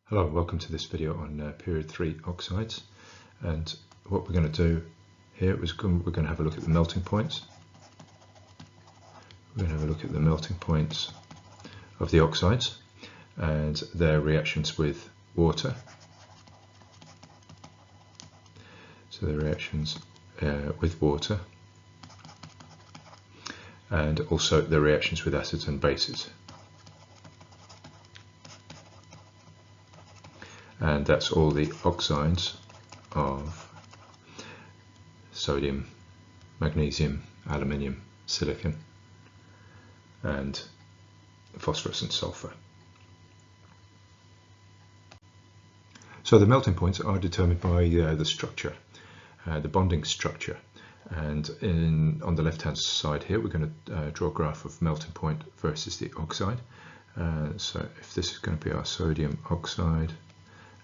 Hello, welcome to this video on period 3 oxides, and what we're going to do here is we're going to have a look at the melting points. We're going to have a look at the melting points of the oxides and their reactions with water. So the reactions with water, and also the reactions with acids and bases. And that's all the oxides of sodium, magnesium, aluminium, silicon, and phosphorus and sulfur. So the melting points are determined by the structure, the bonding structure. And on the left hand side here we're going to draw a graph of melting point versus the oxide. So if this is going to be our sodium oxide,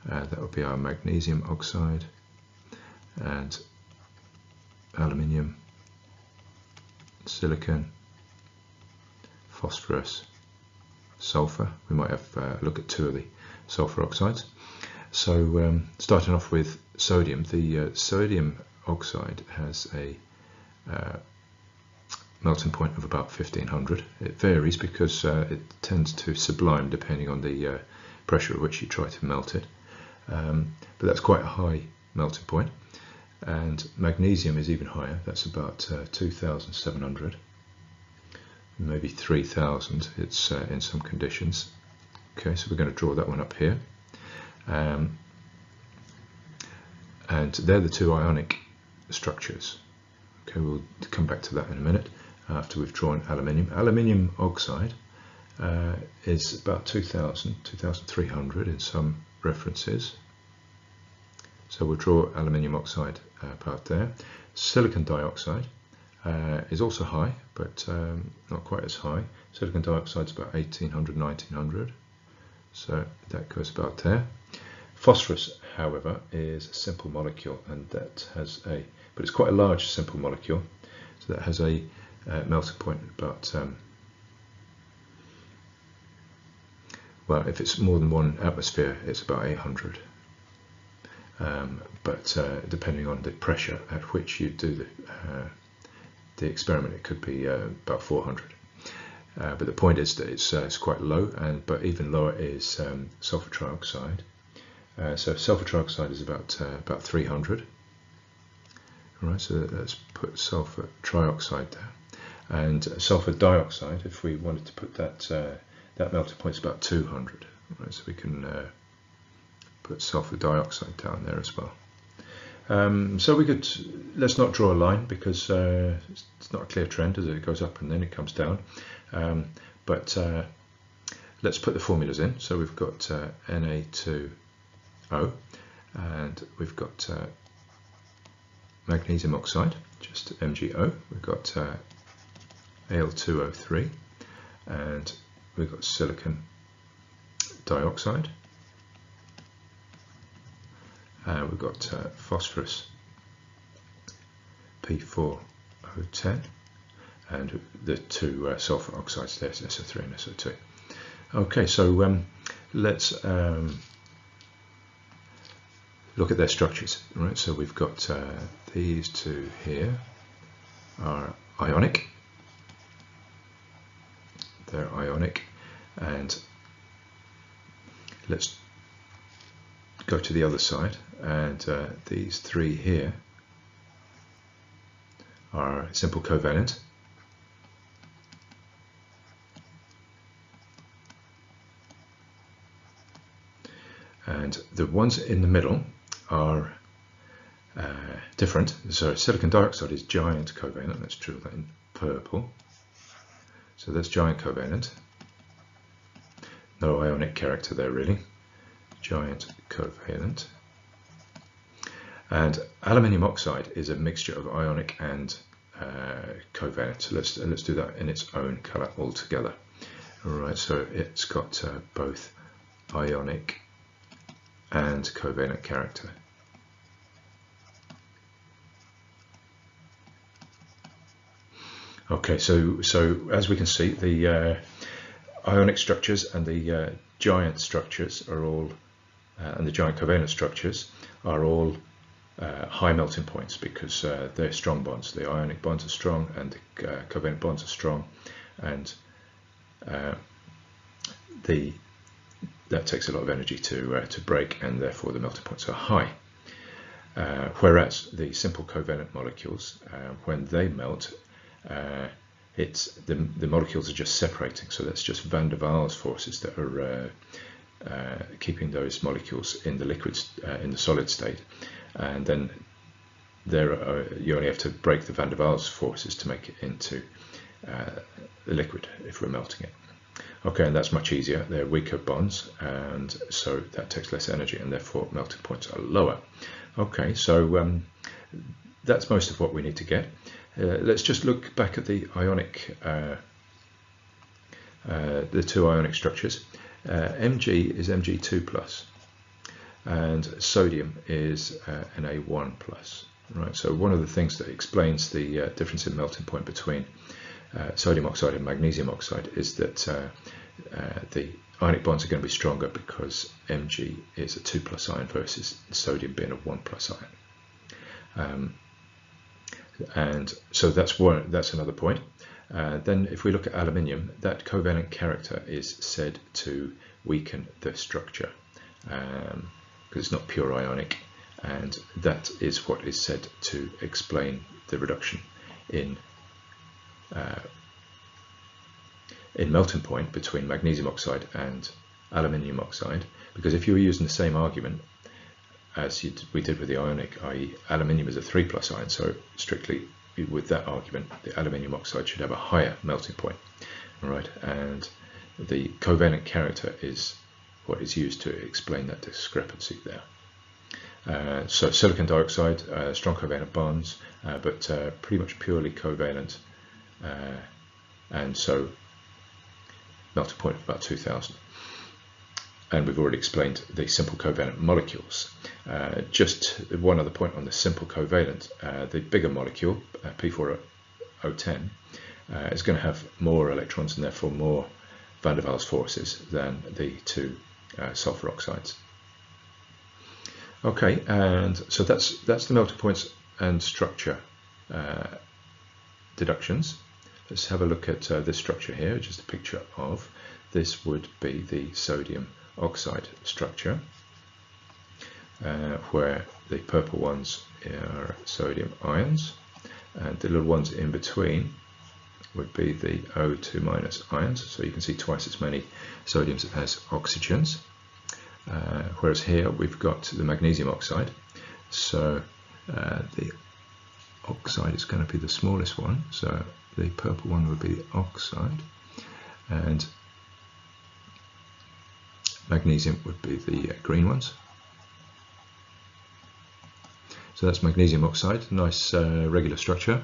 that would be our magnesium oxide, and aluminium, silicon, phosphorus, sulfur. We might have a look at two of the sulfur oxides. So starting off with sodium, the sodium oxide has a melting point of about 1500. It varies because it tends to sublime depending on the pressure at which you try to melt it. But that's quite a high melting point, and magnesium is even higher. That's about 2700, maybe 3000. It's in some conditions. Okay, so we're going to draw that one up here, and they're the two ionic structures. Okay, we'll come back to that in a minute after we've drawn aluminium. Aluminium oxide is about 2300 in some references. So we'll draw aluminium oxide part there. Silicon dioxide is also high, but not quite as high. Silicon dioxide is about 1800, 1900. So that goes about there. Phosphorus, however, is a simple molecule, and that has but it's quite a large simple molecule. So that has a melting point about well, if it's more than 1 atmosphere, it's about 800. But depending on the pressure at which you do the experiment, it could be about 400. But the point is that it's quite low, but even lower is sulfur trioxide. So sulfur trioxide is about 300. All right, so let's put sulfur trioxide there, and sulfur dioxide, if we wanted to put that that melting point is about 200. Right, so we can put sulfur dioxide down there as well. So we could, let's not draw a line because it's not a clear trend as it goes up and then it comes down. But let's put the formulas in. So we've got Na2O, and we've got magnesium oxide, just MgO. We've got Al2O3, and we've got silicon dioxide. We've got phosphorus P4O10, and the two sulfur oxides there, SO3 and SO2. Okay, so let's look at their structures. Right, so we've got these two here are ionic. They're ionic, and let's go to the other side, and these three here are simple covalent. And the ones in the middle are different. So silicon dioxide is giant covalent. Let's draw that in purple. So that's giant covalent. No ionic character there really. Giant covalent. And aluminium oxide is a mixture of ionic and covalent. So let's do that in its own color altogether. All right, so it's got both ionic and covalent character. Okay, so as we can see, the ionic structures and the giant structures are all and the giant covalent structures are all high melting points because they're strong bonds. The ionic bonds are strong and the covalent bonds are strong, and that takes a lot of energy to break, and therefore the melting points are high. Whereas the simple covalent molecules, when they melt, the molecules are just separating, so that's just van der Waals forces that are keeping those molecules in the liquids, in the solid state, and then you only have to break the van der Waals forces to make it into the liquid if we're melting it. Okay, and that's much easier. They're weaker bonds, and so that takes less energy, and therefore melting points are lower. Okay, so that's most of what we need to get. Let's just look back at the ionic, the two ionic structures. Mg is Mg2+, and sodium is Na1+. Right. So one of the things that explains the difference in melting point between sodium oxide and magnesium oxide is that the ionic bonds are going to be stronger because Mg is a 2+ ion versus sodium being a 1+ ion. And so that's another point. Then if we look at aluminium, that covalent character is said to weaken the structure because it's not pure ionic, and that is what is said to explain the reduction in melting point between magnesium oxide and aluminium oxide, because if you were using the same argument as we did with the ionic, i.e. aluminium is a 3+ ion, so strictly with that argument the aluminium oxide should have a higher melting point, right? And the covalent character is what is used to explain that discrepancy there. So silicon dioxide, strong covalent bonds, but pretty much purely covalent, and so melting point of about 2000. And we've already explained the simple covalent molecules. Just one other point on the simple covalent, the bigger molecule, P4O10, is going to have more electrons and therefore more van der Waals forces than the two sulfur oxides. Okay, and so that's the melting points and structure deductions. Let's have a look at this structure here, just a picture of. This would be the sodium oxide structure, where the purple ones are sodium ions, and the little ones in between would be the O2- ions, so you can see twice as many sodiums as oxygens. Whereas here we've got the magnesium oxide, so the oxide is going to be the smallest one, so the purple one would be the oxide, and magnesium would be the green ones. So that's magnesium oxide, nice regular structure.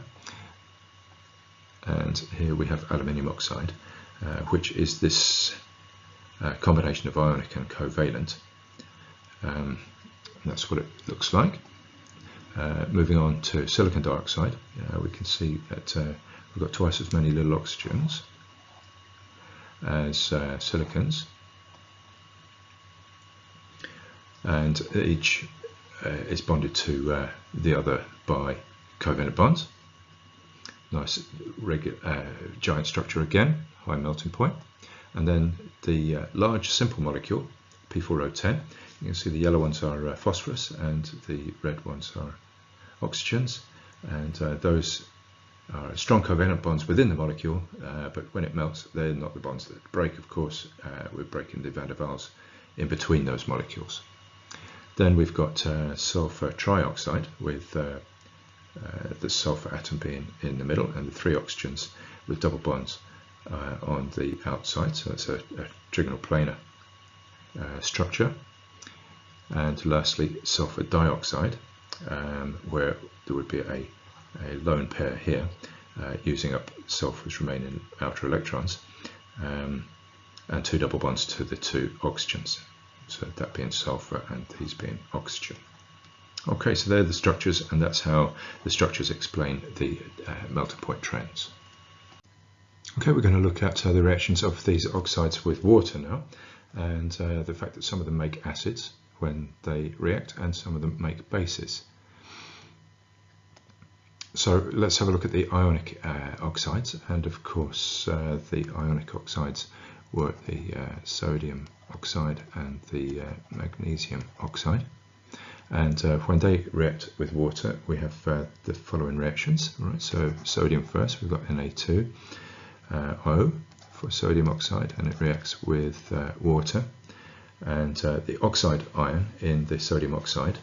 And here we have aluminium oxide, which is this combination of ionic and covalent. And that's what it looks like. Moving on to silicon dioxide, we can see that we've got twice as many little oxygens as silicons, and each is bonded to the other by covalent bonds. Nice regular giant structure again, high melting point. And then the large simple molecule, P4O10, you can see the yellow ones are phosphorus and the red ones are oxygens, and those are strong covalent bonds within the molecule, but when it melts they're not the bonds that break, of course. We're breaking the van der Waals in between those molecules. Then we've got sulfur trioxide with the sulfur atom being in the middle and the three oxygens with double bonds on the outside, so it's a trigonal planar structure. And lastly, sulfur dioxide, where there would be a lone pair here, using up sulfur's remaining outer electrons, and two double bonds to the two oxygens, so that being sulfur and these being oxygen. Okay, so they're the structures, and that's how the structures explain the melting point trends. Okay, we're going to look at the reactions of these oxides with water now, and the fact that some of them make acids, when they react, and some of them make bases. So let's have a look at the ionic oxides, and of course the ionic oxides were the sodium oxide and the magnesium oxide. And when they react with water, we have the following reactions. Right? So sodium first, we've got Na2O for sodium oxide, and it reacts with water. And the oxide ion in the sodium oxide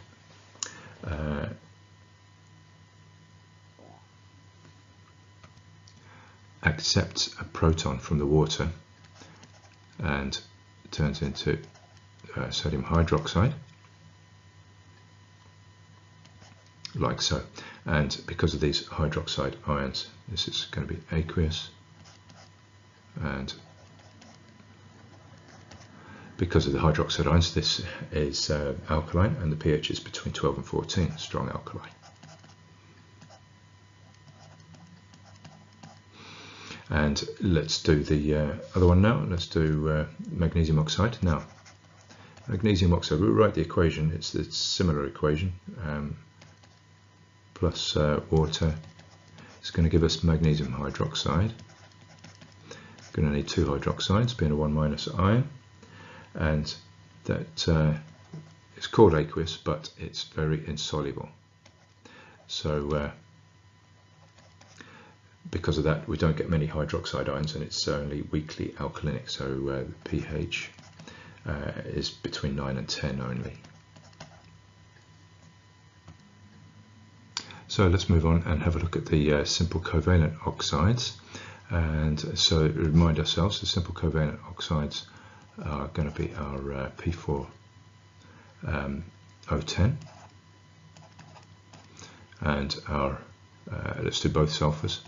accepts a proton from the water and turns into sodium hydroxide, like so. And because of these hydroxide ions, this is going to be aqueous, and because of the hydroxide ions, this is alkaline, and the pH is between 12 and 14, strong alkaline. And let's do the other one now. Let's do magnesium oxide. Now, magnesium oxide, we'll write the equation. It's a similar equation. Plus water. It's going to give us magnesium hydroxide. Going to need two hydroxides, being a 1- ion. And that it's called aqueous, but it's very insoluble. So because of that, we don't get many hydroxide ions, and it's only weakly alkalinic, so the pH is between 9 and 10 only. So let's move on and have a look at the simple covalent oxides. And so remind ourselves, the simple covalent oxides are going to be our P4O10 and our, let's do both sulfurs,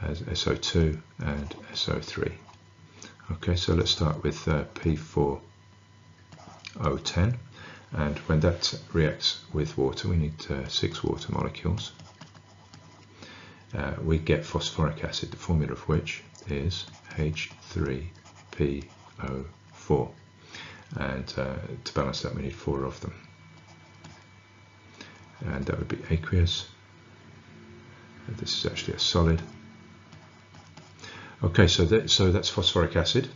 as SO2 and SO3. Okay, so let's start with P4O10, and when that reacts with water, we need 6 water molecules. We get phosphoric acid, the formula of which is H3PO4, and to balance that we need 4 of them, and that would be aqueous. This is actually a solid. Okay, so that's phosphoric acid.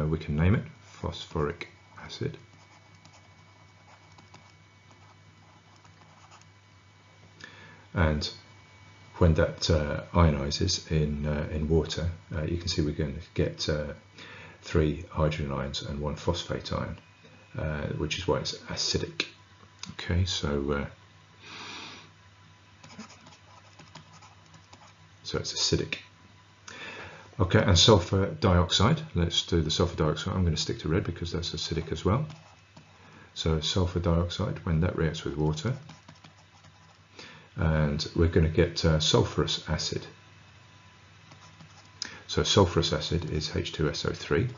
We can name it phosphoric acid. And when that ionizes in water, you can see we're going to get 3 hydrogen ions and 1 phosphate ion, which is why it's acidic. Okay, so it's acidic. Okay, and sulfur dioxide. Let's do the sulfur dioxide. I'm going to stick to red because that's acidic as well. So sulfur dioxide, when that reacts with water, and we're going to get sulfurous acid. So sulfurous acid is H2SO3,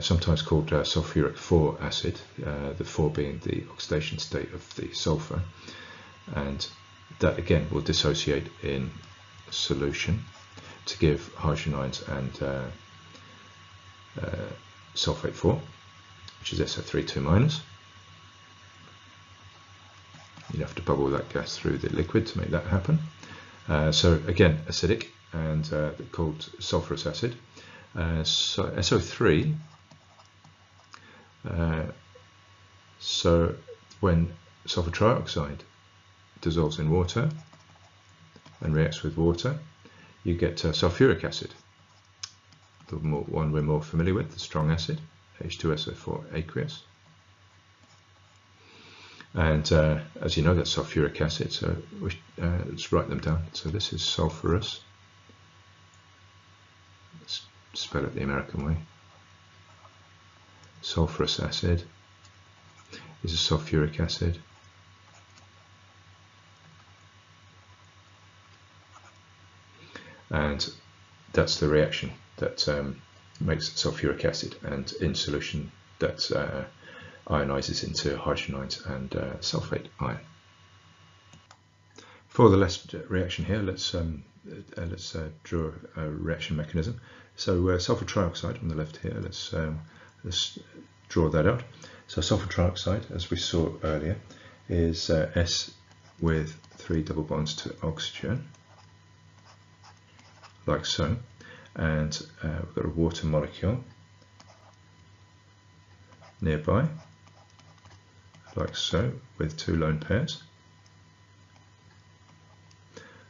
sometimes called sulfuric 4 acid, the 4 being the oxidation state of the sulfur, and that again will dissociate in solution to give hydrogen ions and sulfate 4, which is SO3 2-. You have to bubble that gas through the liquid to make that happen. So again, acidic, and called sulfurous acid. So SO3, so when sulfur trioxide dissolves in water and reacts with water, you get sulfuric acid, the one we're more familiar with, the strong acid, H2SO4 aqueous. And as you know, that's sulfuric acid, so let's write them down. So this is sulfurous. Let's spell it the American way. Sulfurous acid. This is sulfuric acid. And that's the reaction that makes sulfuric acid, and in solution that ionizes into hydrogen ions and sulfate ion. For the last reaction here, let's draw a reaction mechanism. So sulfur trioxide on the left here. Let's draw that out. So sulfur trioxide, as we saw earlier, is S with 3 double bonds to oxygen, like so. And we've got a water molecule nearby, like so, with 2 lone pairs,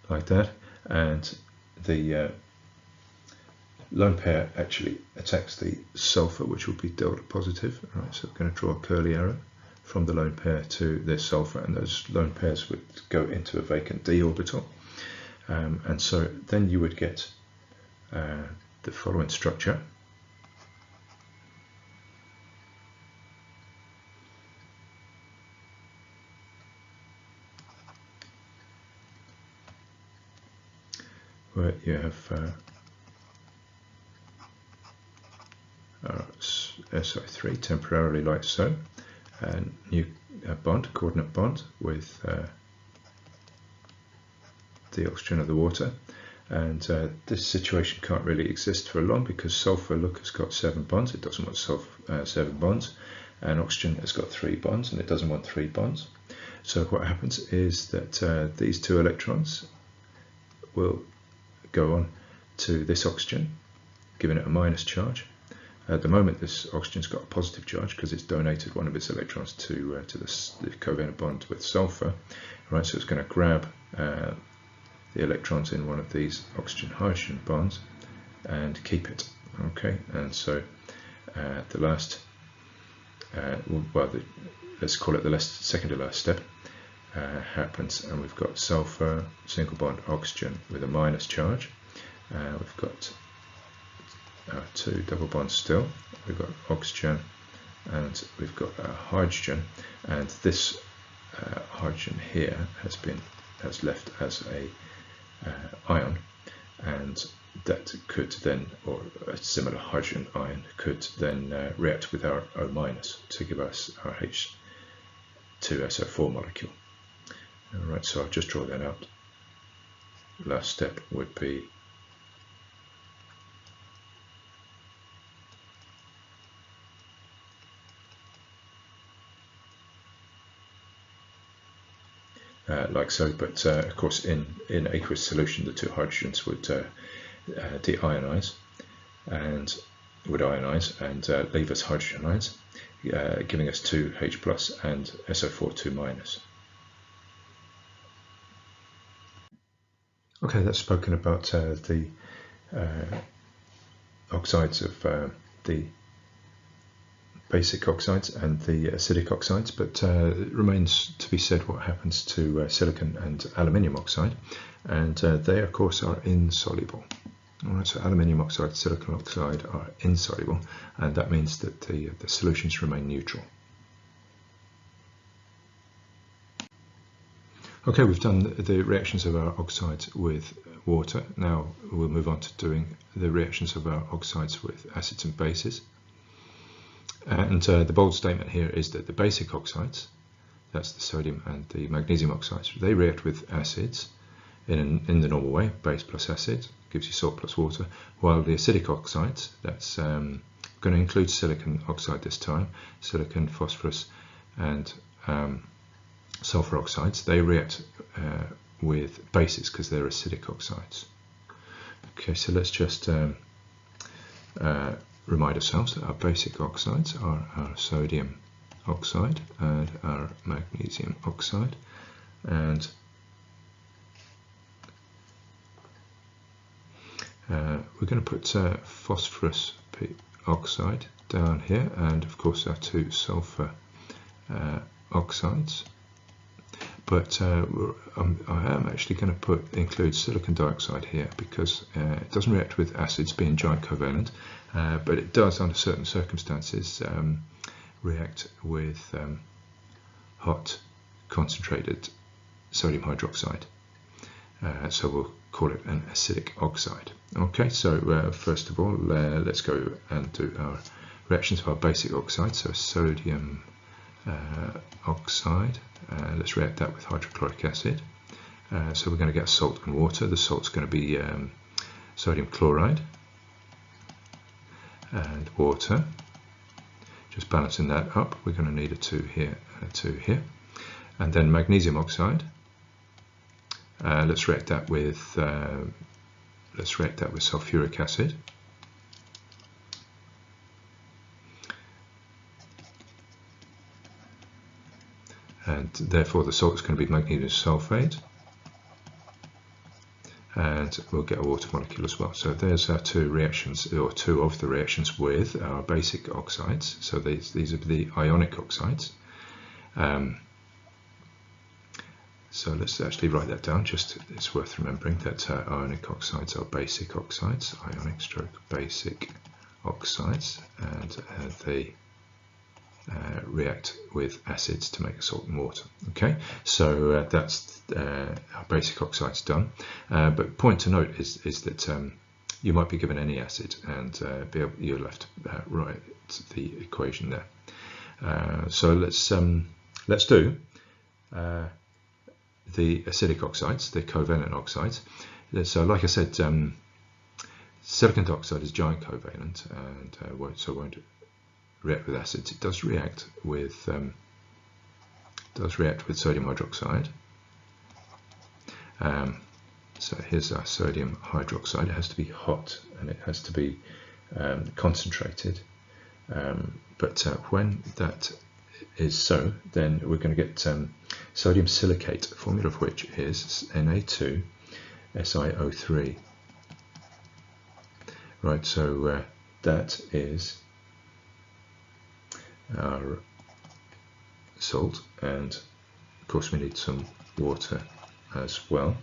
like that. And the lone pair actually attacks the sulfur, which will be delta positive. Right, so we're going to draw a curly arrow from the lone pair to this sulfur, and those lone pairs would go into a vacant d orbital. And so then you would get the following structure. Where you have SO3 temporarily, like so, and new bond, coordinate bond with the oxygen of the water. And this situation can't really exist for long, because sulfur, look, has got 7 bonds. It doesn't want 7 bonds, and oxygen has got 3 bonds, and it doesn't want 3 bonds. So what happens is that these 2 electrons will go on to this oxygen, giving it a minus charge. At the moment, this oxygen's got a positive charge because it's donated one of its electrons to the covalent bond with sulfur. Right, so it's going to grab the electrons in one of these oxygen-hydrogen bonds and keep it. Okay, and so the last, let's call it the second to last step happens, and we've got sulfur, single bond oxygen with a minus charge. We've got 2 double bonds still. We've got oxygen, and we've got hydrogen, and this hydrogen here has left as a ion, and that could then, or a similar hydrogen ion, could then react with our O- to give us our H2SO4 molecule. Alright, so I'll just draw that out. Last step would be like so, but of course in aqueous solution the 2 hydrogens would deionize and leave us hydrogen ions, giving us 2 H plus and SO4 2 minus. Okay, that's spoken about the oxides of the basic oxides and the acidic oxides, but it remains to be said what happens to silicon and aluminium oxide, and they of course are insoluble. Alright, so aluminium oxide, silicon oxide are insoluble, and that means that the solutions remain neutral. Okay, we've done the reactions of our oxides with water. Now we'll move on to doing the reactions of our oxides with acids and bases. And the bold statement here is that the basic oxides, that's the sodium and the magnesium oxides, they react with acids in the normal way, base plus acid, gives you salt plus water, while the acidic oxides, that's going to include silicon oxide this time, silicon, phosphorus and sulfur oxides, they react with bases because they're acidic oxides. Okay, so let's just remind ourselves that our basic oxides are our sodium oxide and our magnesium oxide, and we're going to put phosphorus oxide down here, and of course our 2 sulfur oxides. But I am actually going to include silicon dioxide here because it doesn't react with acids, being giant covalent, but it does under certain circumstances react with hot concentrated sodium hydroxide. So we'll call it an acidic oxide. Okay, so first of all, let's go and do our reactions of our basic oxide. So sodium oxide, let's react that with hydrochloric acid. So we're going to get salt and water. The salt's going to be sodium chloride and water, just balancing that up. We're going to need a 2 here and a 2 here. And then magnesium oxide. Let's react that with sulfuric acid. And therefore the salt is going to be magnesium sulfate. And we'll get a water molecule as well. So there's our 2 reactions, or 2 of the reactions with our basic oxides. So these are the ionic oxides. So let's actually write that down. Just it's worth remembering that ionic oxides are basic oxides, ionic stroke basic oxides, and they react with acids to make a salt and water. Okay, so that's our basic oxides done. But point to note is that you might be given any acid, and you're left write the equation there. So let's do the acidic oxides, the covalent oxides. So like I said, silicon dioxide is giant covalent, and won't react with acids. It does react with sodium hydroxide. So here's our sodium hydroxide. It has to be hot and it has to be concentrated. But when that is so, then we're going to get sodium silicate, formula of which is Na2SiO3. Right, so that is our salt, and of course we need some water as well,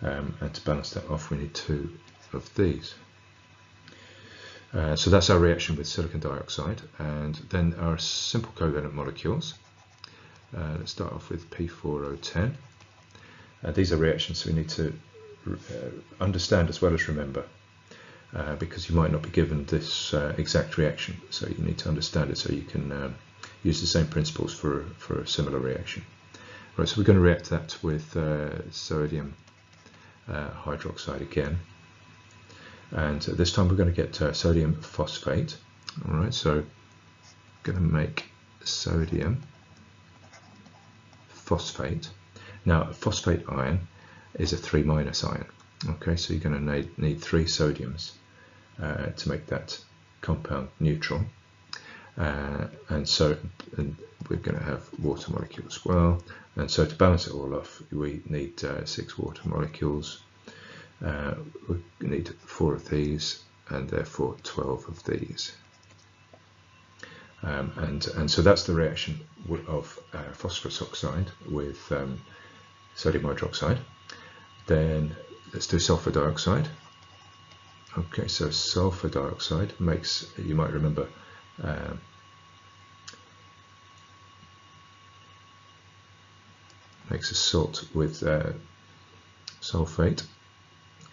and to balance that off we need 2 of these. So that's our reaction with silicon dioxide, and then our simple covalent molecules. Let's start off with P4O10. These are reactions we need to understand as well as remember, because you might not be given this exact reaction, so you need to understand it so you can use the same principles for a similar reaction. Right, so we're going to react that with sodium hydroxide again. And this time we're going to get sodium phosphate. All right, so I'm going to make sodium phosphate. Now, phosphate ion is a 3- ion. Okay, so you're going to need 3 sodiums to make that compound neutral. And we're going to have water molecule as well. And so to balance it all off, we need 6 water molecules. We need 4 of these, and therefore 12 of these. And so that's the reaction of phosphorus oxide with sodium hydroxide. Then let's do sulfur dioxide. Okay, so sulfur dioxide makes, you might remember, makes a salt with sulfate.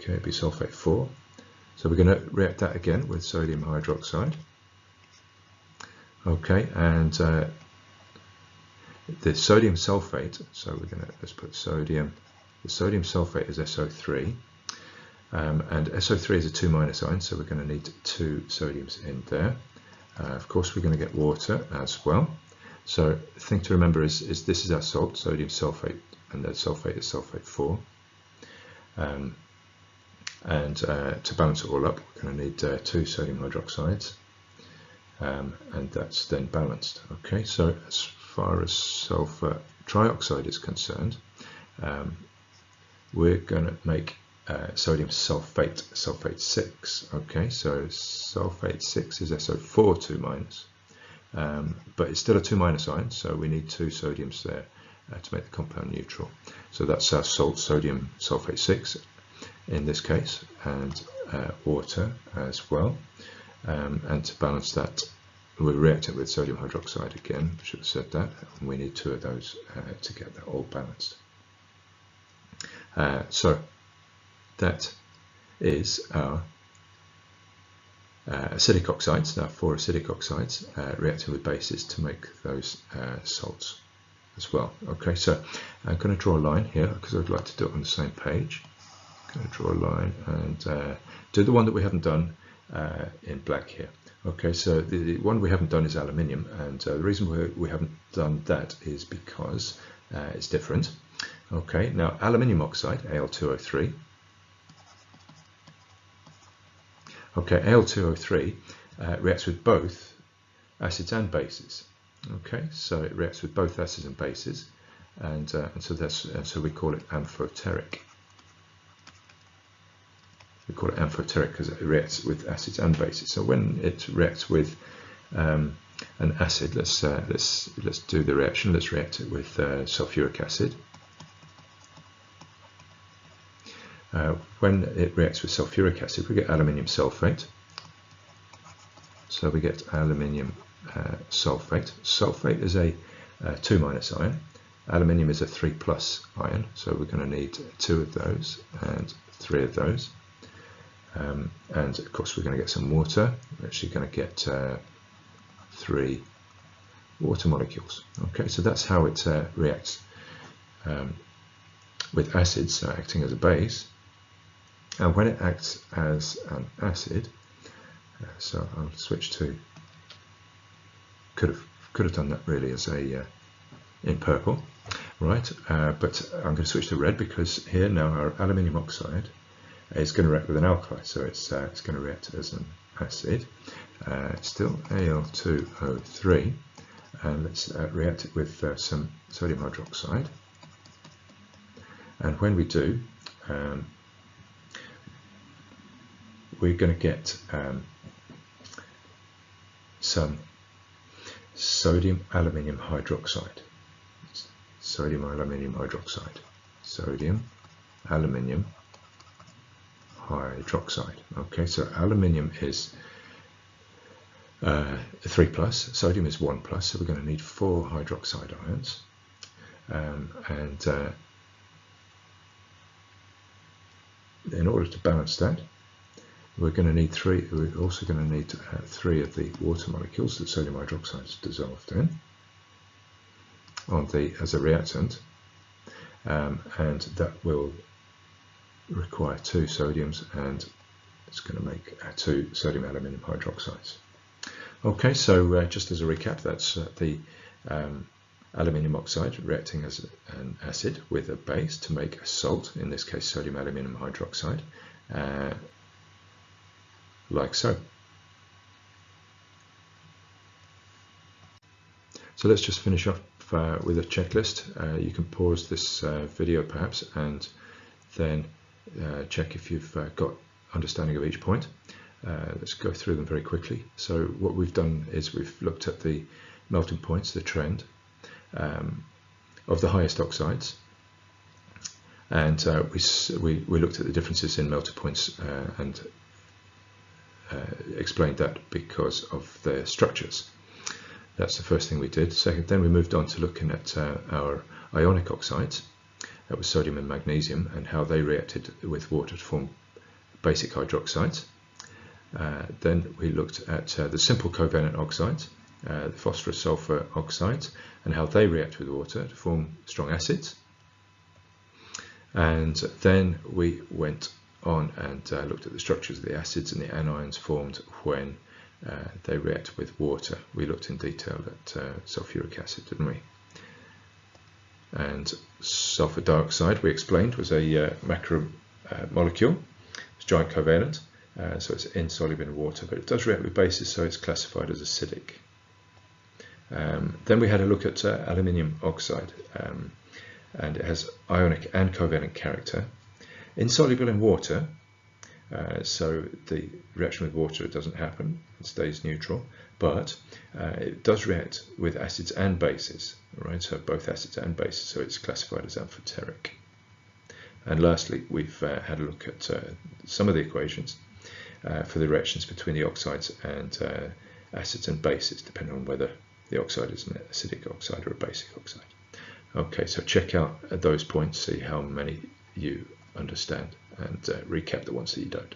Okay, it'd be sulfate 4. So we're going to react that again with sodium hydroxide. Okay, and the sodium sulfate, so we're going to, let's put sodium, the sodium sulfate is SO3, and SO3 is a 2- ion, so we're going to need 2 sodiums in there. Of course, we're going to get water as well. So the thing to remember is this is our salt, sodium sulfate, and that sulfate is sulfate 4. And to balance it all up, we're going to need 2 sodium hydroxides, and that's then balanced. Okay, so as far as sulfur trioxide is concerned, we're going to make sodium sulfate, sulfate 6. Okay, so sulfate 6 is SO4 2-, but it's still a 2- ion, so we need 2 sodiums there to make the compound neutral. So that's our salt, sodium sulfate 6 in this case, and water as well. And to balance that, we'll react it with sodium hydroxide again. I should have said that. And we need 2 of those to get that all balanced. So that is our acidic oxides, now 4 acidic oxides reacting with bases to make those salts as well. Okay, so I'm going to draw a line here because I'd like to do it on the same page. I'm going to draw a line and do the one that we haven't done in black here. Okay, so the one we haven't done is aluminium, and the reason we haven't done that is because it's different. Okay, now aluminium oxide, Al2O3. Okay, Al2O3 reacts with both acids and bases. Okay, so it reacts with both acids and bases, and so we call it amphoteric. We call it amphoteric because it reacts with acids and bases. So when it reacts with an acid, let's do the reaction. Let's react it with sulfuric acid. When it reacts with sulfuric acid, we get aluminium sulfate. So we get aluminium sulfate. Sulfate is a 2- ion. Aluminium is a 3+ ion. So we're going to need 2 of those and 3 of those. And of course we're going to get some water. We're actually going to get 3 water molecules. Okay, so that's how it reacts with acids, so acting as a base. And when it acts as an acid, so I'll switch to, could have done that really as a in purple, right? But I'm going to switch to red because here now our aluminium oxide is going to react with an alkali, so it's going to react as an acid. It's still Al2O3, and let's react it with some sodium hydroxide. And when we do, we're going to get some sodium aluminium hydroxide. Sodium aluminium hydroxide. Sodium aluminium hydroxide. Okay, so aluminium is 3+, sodium is 1+, so we're going to need 4 hydroxide ions, and in order to balance that, we're going to need 3. We're also going to need 3 of the water molecules that sodium hydroxide is dissolved in as a reactant, and that will require 2 sodiums, and it's going to make 2 sodium aluminium hydroxides. Okay, so just as a recap, that's the aluminium oxide reacting as an acid with a base to make a salt, in this case sodium aluminium hydroxide, like so. So let's just finish off with a checklist. You can pause this video perhaps and then check if you've got understanding of each point. Let's go through them very quickly. So what we've done is we've looked at the melting points, the trend of the highest oxides, and we looked at the differences in melting points and explained that because of their structures. That's the first thing we did. Second, then we moved on to looking at our ionic oxides. That was sodium and magnesium, and how they reacted with water to form basic hydroxides. Then we looked at the simple covalent oxides, the phosphorus sulfur oxides, and how they react with water to form strong acids. And then we went on and looked at the structures of the acids and the anions formed when they react with water. We looked in detail at sulfuric acid, didn't we? And sulfur dioxide, we explained, was a macromolecule. It's giant covalent, so it's insoluble in water, but it does react with bases, so it's classified as acidic. Then we had a look at aluminium oxide, and it has ionic and covalent character. Insoluble in water, so the reaction with water, it doesn't happen, it stays neutral, but it does react with acids and bases, right? So both acids and bases, so it's classified as amphoteric. And lastly, we've had a look at some of the equations for the reactions between the oxides and acids and bases, depending on whether the oxide is an acidic oxide or a basic oxide. Okay, so check out those points, see how many you understand, and recap the ones that you don't.